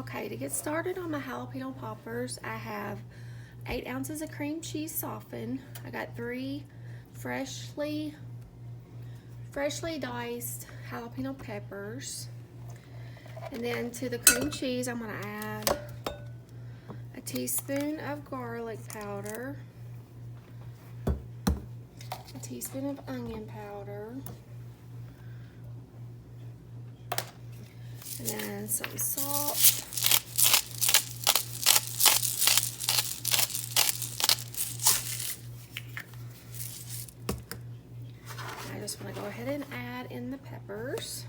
Okay, to get started on my jalapeno poppers, I have 8 ounces of cream cheese softened. I got 3 freshly diced jalapeno peppers. And then to the cream cheese, I'm gonna add a teaspoon of garlic powder, a teaspoon of onion powder, and then some salt. I just want to go ahead and add in the peppers.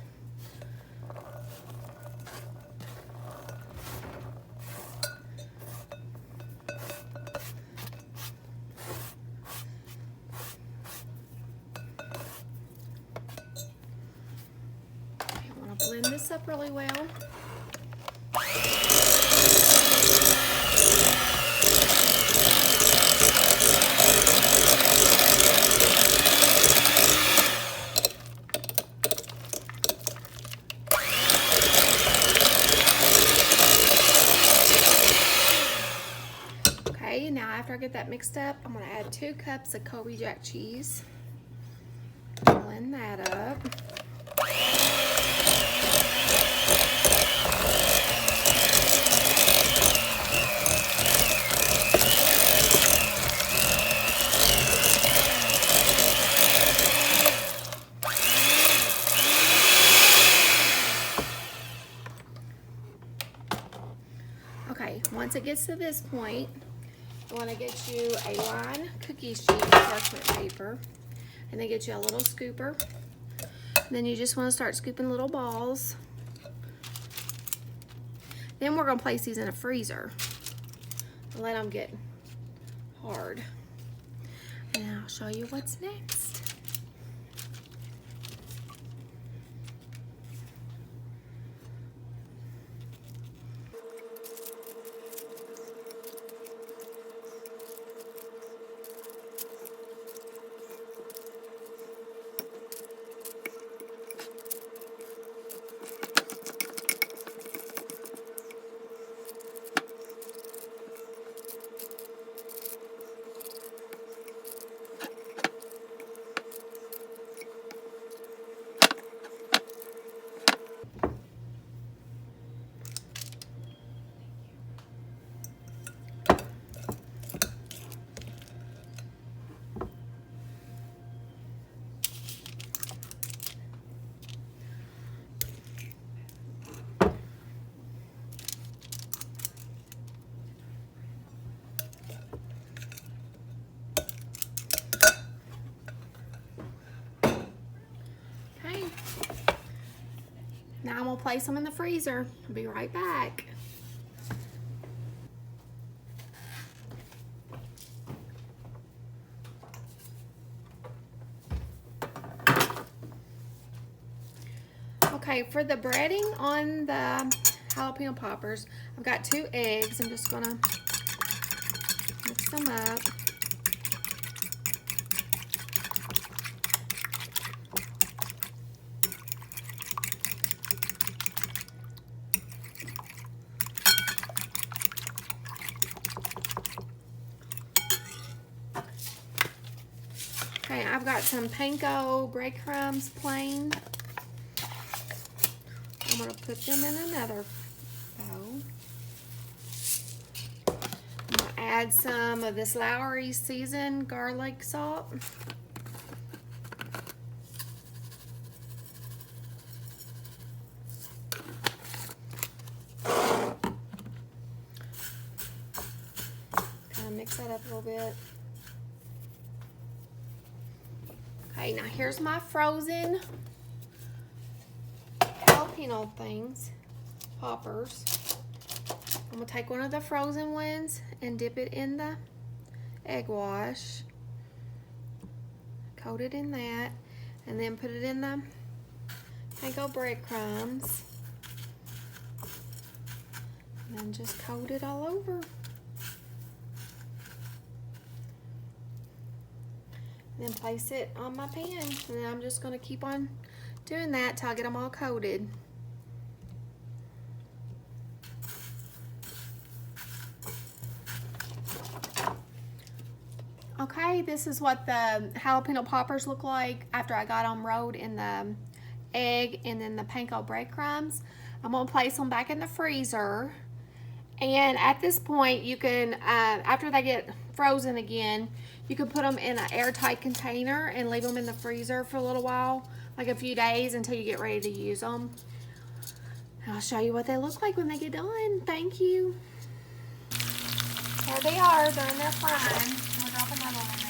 I want to blend this up really well. Okay, now after I get that mixed up, I'm going to add 2 cups of Colby jack cheese. Blend that up. Okay, once it gets to this point, I want to get you a line cookie sheet of parchment paper, and then get you a little scooper. And then you just want to start scooping little balls. Then we're going to place these in a freezer and let them get hard. And I'll show you what's next. Now I'm going to place them in the freezer. I'll be right back. Okay, for the breading on the jalapeno poppers, I've got 2 eggs. I'm just going to mix them up. Okay, I've got some panko breadcrumbs plain. I'm going to put them in another bowl. I'm going to add some of this Lowry seasoned garlic salt. Kind of mix that up a little bit. Okay, now here's my frozen jalapeno poppers. I'm gonna take one of the frozen ones and dip it in the egg wash. Coat it in that, and then put it in the panko breadcrumbs. And then just coat it all over. And then place it on my pan. And then I'm just going to keep on doing that till I get them all coated. Okay, this is what the jalapeno poppers look like after I got them rolled in the egg and then the panko breadcrumbs. I'm gonna place them back in the freezer. And at this point, you can, after they get frozen again, you can put them in an airtight container and leave them in the freezer for a little while, like a few days until you get ready to use them. I'll show you what they look like when they get done. Thank you. There they are. They're in there frying. We'll drop another one in there.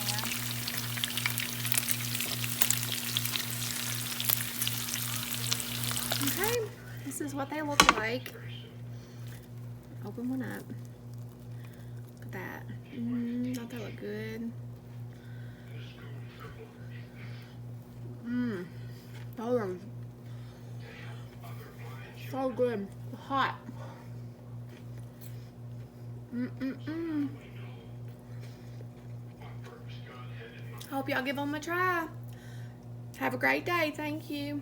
Okay, this is what they look like. Open one up. Look at that. Don't they look good? Those are so good. Hot. Hope y'all give them a try. Have a great day. Thank you.